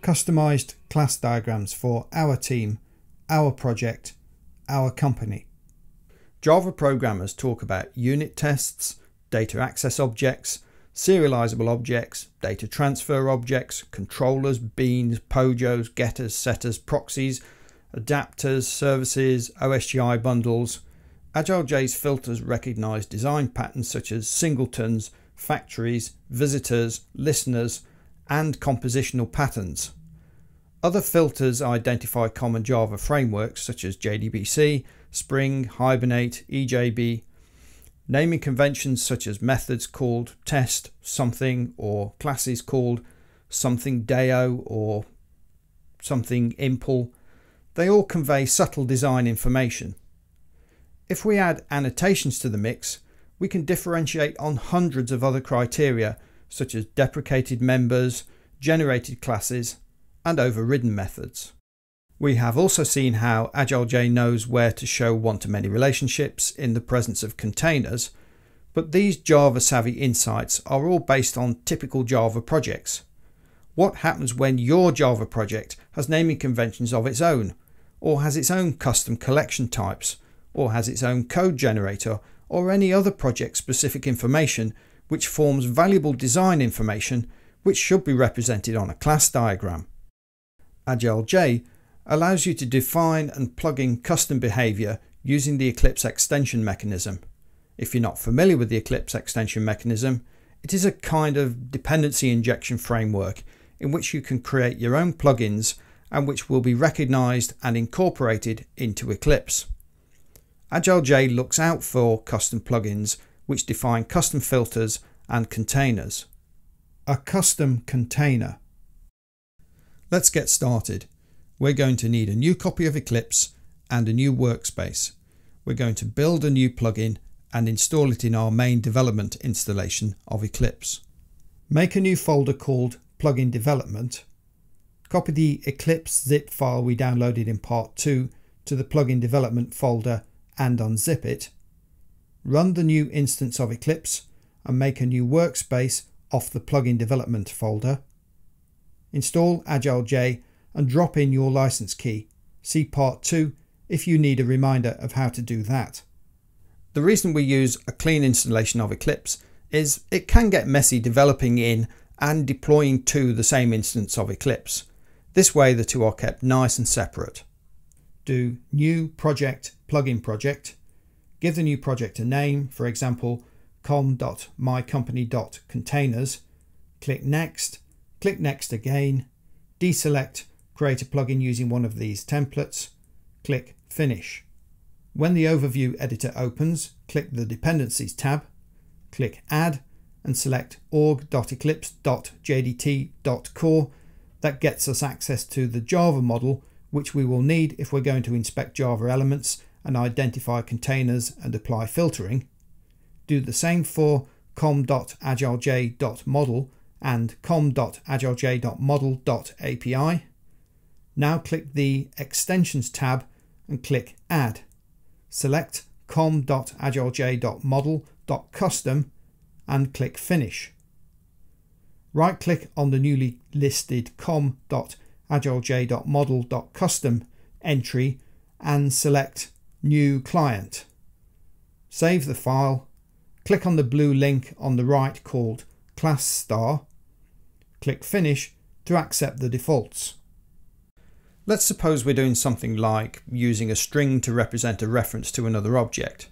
customized class diagrams for our team, our project, our company. Java programmers talk about unit tests, data access objects, serializable objects, data transfer objects, controllers, beans, pojos, getters, setters, proxies, adapters, services, OSGI bundles. AgileJ's filters recognize design patterns such as singletons, factories, visitors, listeners, and compositional patterns. Other filters identify common Java frameworks such as JDBC, Spring, Hibernate, EJB. Naming conventions such as methods called test something or classes called something deo or something impl. They all convey subtle design information. If we add annotations to the mix, we can differentiate on hundreds of other criteria such as deprecated members, generated classes, and overridden methods. We have also seen how AgileJ knows where to show one-to-many relationships in the presence of containers, but these Java-savvy insights are all based on typical Java projects. What happens when your Java project has naming conventions of its own, or has its own custom collection types, or has its own code generator, or any other project-specific information which forms valuable design information which should be represented on a class diagram? AgileJ allows you to define and plug in custom behavior using the Eclipse extension mechanism. If you're not familiar with the Eclipse extension mechanism, it is a kind of dependency injection framework in which you can create your own plugins and which will be recognized and incorporated into Eclipse. AgileJ looks out for custom plugins which define custom filters and containers. A custom container. Let's get started. We're going to need a new copy of Eclipse and a new workspace. We're going to build a new plugin and install it in our main development installation of Eclipse. Make a new folder called Plugin Development. Copy the Eclipse zip file we downloaded in part 2 to the Plugin Development folder and unzip it. Run the new instance of Eclipse and make a new workspace off the Plugin Development folder. Install AgileJ and drop in your license key. See part 2 if you need a reminder of how to do that. The reason we use a clean installation of Eclipse is it can get messy developing in and deploying to the same instance of Eclipse. This way the two are kept nice and separate. Do New Project Plugin Project. Give the new project a name, for example, com.mycompany.containers. Click Next. Click Next again. Deselect Create a plugin using one of these templates. Click Finish. When the Overview editor opens, click the Dependencies tab. Click Add and select org.eclipse.jdt.core. That gets us access to the Java model, which we will need if we're going to inspect Java elements and identify containers and apply filtering. Do the same for com.agilej.model and com.agilej.model.api. Now click the Extensions tab and click Add. Select com.agilej.model.custom and click Finish. Right-click on the newly listed com.agilej.model.custom entry and select New Client. Save the file. Click on the blue link on the right called Class Star. Click Finish to accept the defaults. Let's suppose we're doing something like using a string to represent a reference to another object.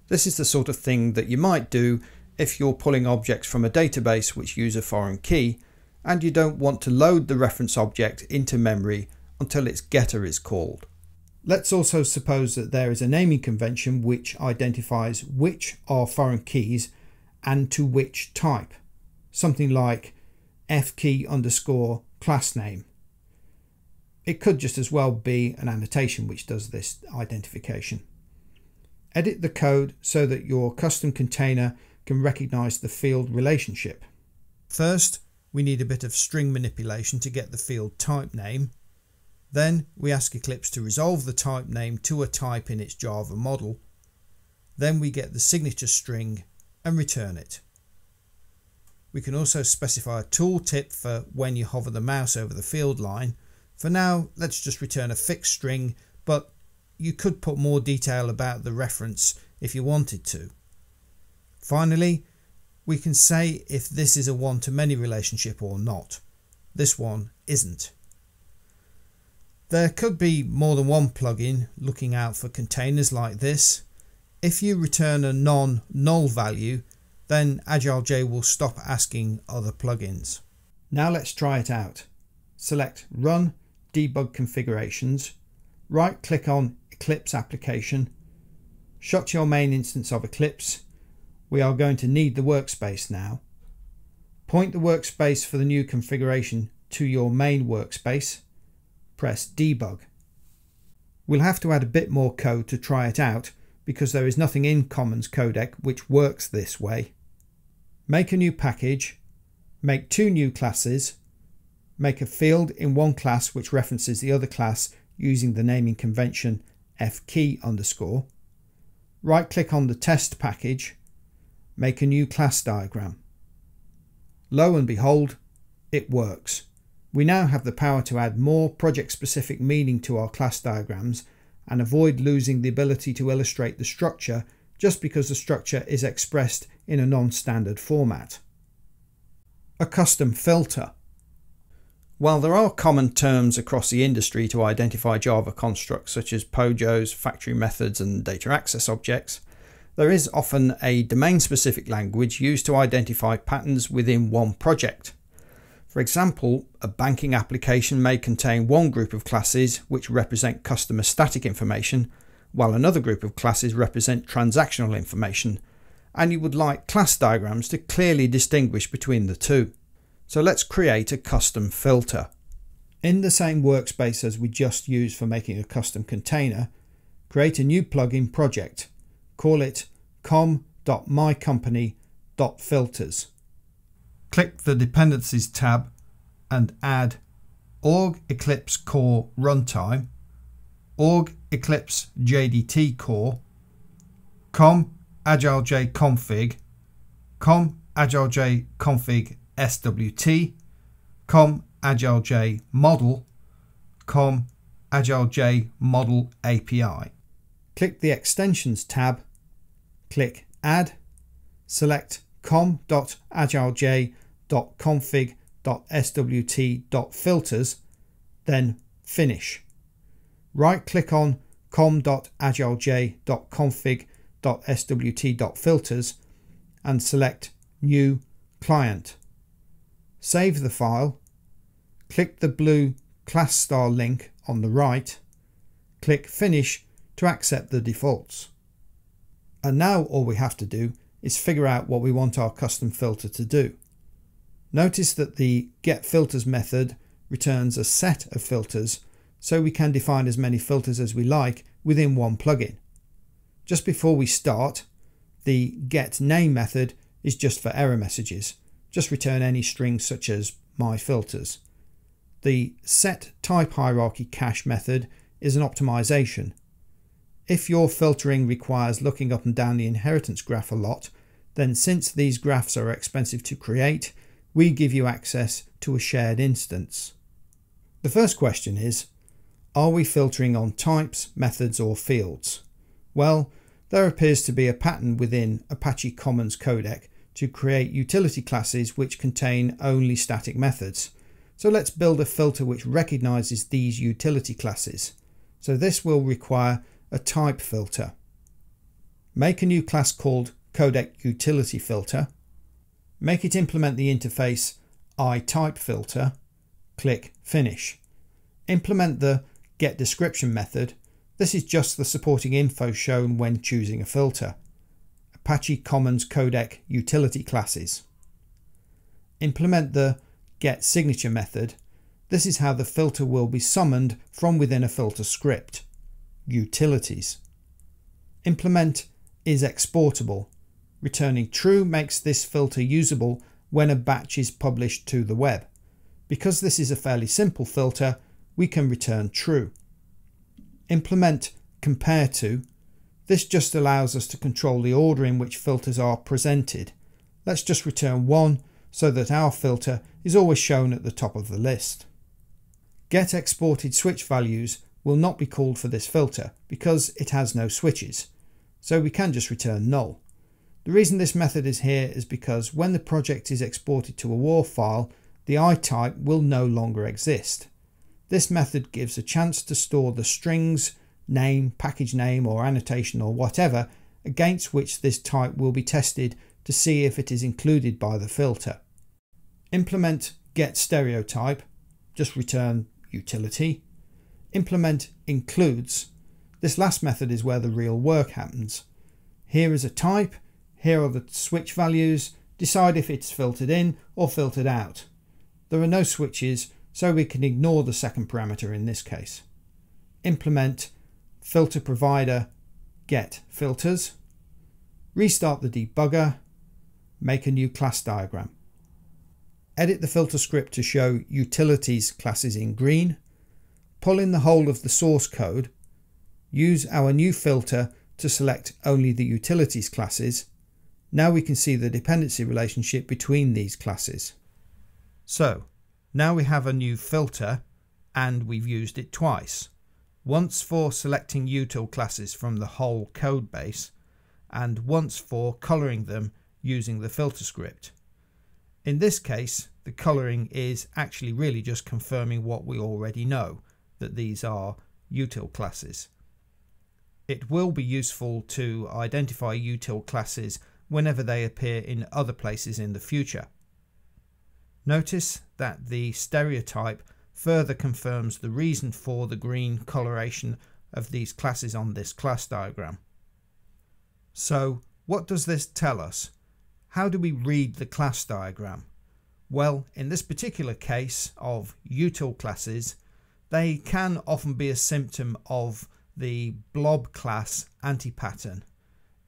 This is the sort of thing that you might do if you're pulling objects from a database which use a foreign key and you don't want to load the reference object into memory until its getter is called. Let's also suppose that there is a naming convention which identifies which are foreign keys and to which type. Something like fkey_classname. It could just as well be an annotation which does this identification. Edit the code so that your custom container can recognize the field relationship. First, we need a bit of string manipulation to get the field type name. Then we ask Eclipse to resolve the type name to a type in its Java model. Then we get the signature string and return it. We can also specify a tooltip for when you hover the mouse over the field line. For now, let's just return a fixed string, but you could put more detail about the reference if you wanted to. Finally, we can say if this is a one-to-many relationship or not. This one isn't. There could be more than one plugin looking out for containers like this. If you return a non-null value, then AgileJ will stop asking other plugins. Now let's try it out. Select Run Debug Configurations, right-click on Eclipse application, shut your main instance of Eclipse. We are going to need the workspace now. Point the workspace for the new configuration to your main workspace. Press Debug. We'll have to add a bit more code to try it out because there is nothing in Commons codec which works this way. Make a new package, make 2 new classes, make a field in one class which references the other class using the naming convention fkey_. Right-click on the test package, make a new class diagram. Lo and behold, it works. We now have the power to add more project-specific meaning to our class diagrams and avoid losing the ability to illustrate the structure just because the structure is expressed in a non-standard format. A custom filter. While there are common terms across the industry to identify Java constructs such as POJOs, factory methods and data access objects, there is often a domain-specific language used to identify patterns within one project. For example, a banking application may contain one group of classes which represent customer static information, while another group of classes represent transactional information, and you would like class diagrams to clearly distinguish between the two. So let's create a custom filter. In the same workspace as we just used for making a custom container, create a new plugin project. Call it com.mycompany.filters. Click the Dependencies tab and add org Eclipse core runtime, org Eclipse JDT core, com AgileJ config, com AgileJ config SWT, com AgileJ model, com AgileJ model API. Click the Extensions tab, click Add, select com.agileJ.config.swt.filters, then Finish. Right-click on com.agileJ.config.swt.filters and select New Client. Save the file, click the blue class star link on the right, click Finish to accept the defaults. And now all we have to do is figure out what we want our custom filter to do. Notice that the getFilters method returns a set of filters, so we can define as many filters as we like within one plugin. Just before we start, the getName method is just for error messages. Just return any string such as myFilters. The setTypeHierarchyCache method is an optimization. If your filtering requires looking up and down the inheritance graph a lot, then since these graphs are expensive to create, we give you access to a shared instance. The first question is, are we filtering on types, methods or fields? Well, there appears to be a pattern within Apache Commons codec to create utility classes which contain only static methods. So let's build a filter which recognizes these utility classes. So this will require a type filter. Make a new class called CodecUtilityFilter. Make it implement the interface iTypeFilter. Click Finish. Implement the getDescription method. This is just the supporting info shown when choosing a filter. Apache Commons codec utility classes. Implement the getSignature method. This is how the filter will be summoned from within a filter script. Utilities. Implement isExportable. Returning true makes this filter usable when a batch is published to the web. Because this is a fairly simple filter, we can return true. Implement compareTo. This just allows us to control the order in which filters are presented. Let's just return 1 so that our filter is always shown at the top of the list. Get exported switch values will not be called for this filter because it has no switches, so we can just return null. The reason this method is here is because when the project is exported to a WAR file, the I-type will no longer exist. This method gives a chance to store the strings, name, package name or annotation or whatever against which this type will be tested to see if it is included by the filter. Implement getStereotype, just return utility. Implement includes. This last method is where the real work happens. Here is a type, here are the switch values, decide if it's filtered in or filtered out. There are no switches, so we can ignore the second parameter in this case. Implement filter provider get filters, restart the debugger, make a new class diagram. Edit the filter script to show utilities classes in green, pull in the whole of the source code, use our new filter to select only the utilities classes. Now we can see the dependency relationship between these classes. So now we have a new filter and we've used it twice. Once for selecting util classes from the whole code base and once for coloring them using the filter script. In this case, the coloring is actually really just confirming what we already know, that these are util classes. It will be useful to identify util classes whenever they appear in other places in the future. Notice that the stereotype further confirms the reason for the green coloration of these classes on this class diagram. So, what does this tell us? How do we read the class diagram? Well, in this particular case of util classes, they can often be a symptom of the blob class anti-pattern.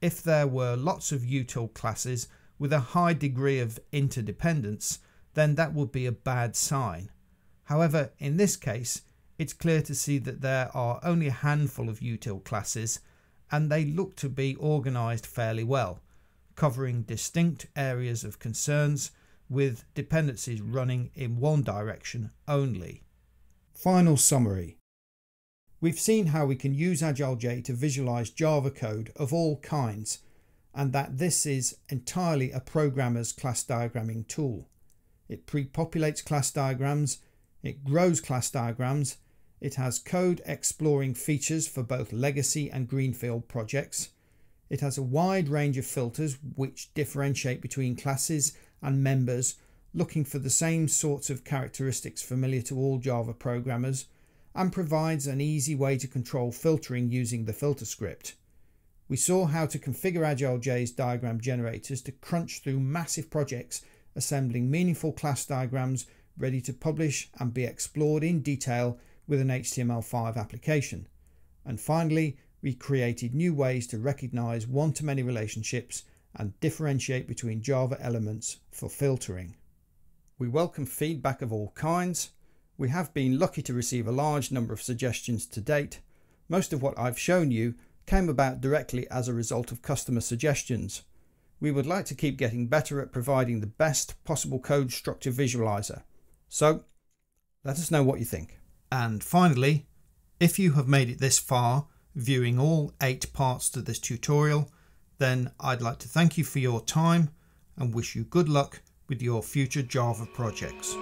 If there were lots of util classes with a high degree of interdependence, then that would be a bad sign. However, in this case, it's clear to see that there are only a handful of util classes and they look to be organized fairly well, covering distinct areas of concerns with dependencies running in one direction only. Final summary. We've seen how we can use AgileJ to visualize Java code of all kinds, and that this is entirely a programmer's class diagramming tool. It pre-populates class diagrams, it grows class diagrams, it has code exploring features for both legacy and greenfield projects. It has a wide range of filters which differentiate between classes and members, looking for the same sorts of characteristics familiar to all Java programmers, and provides an easy way to control filtering using the filter script. We saw how to configure AgileJ's diagram generators to crunch through massive projects, assembling meaningful class diagrams ready to publish and be explored in detail with an HTML5 application. And finally, we created new ways to recognize one-to-many relationships and differentiate between Java elements for filtering. We welcome feedback of all kinds. We have been lucky to receive a large number of suggestions to date. Most of what I've shown you came about directly as a result of customer suggestions. We would like to keep getting better at providing the best possible code structure visualizer. So let us know what you think. And finally, if you have made it this far, viewing all 8 parts to this tutorial, then I'd like to thank you for your time and wish you good luck with your future Java projects.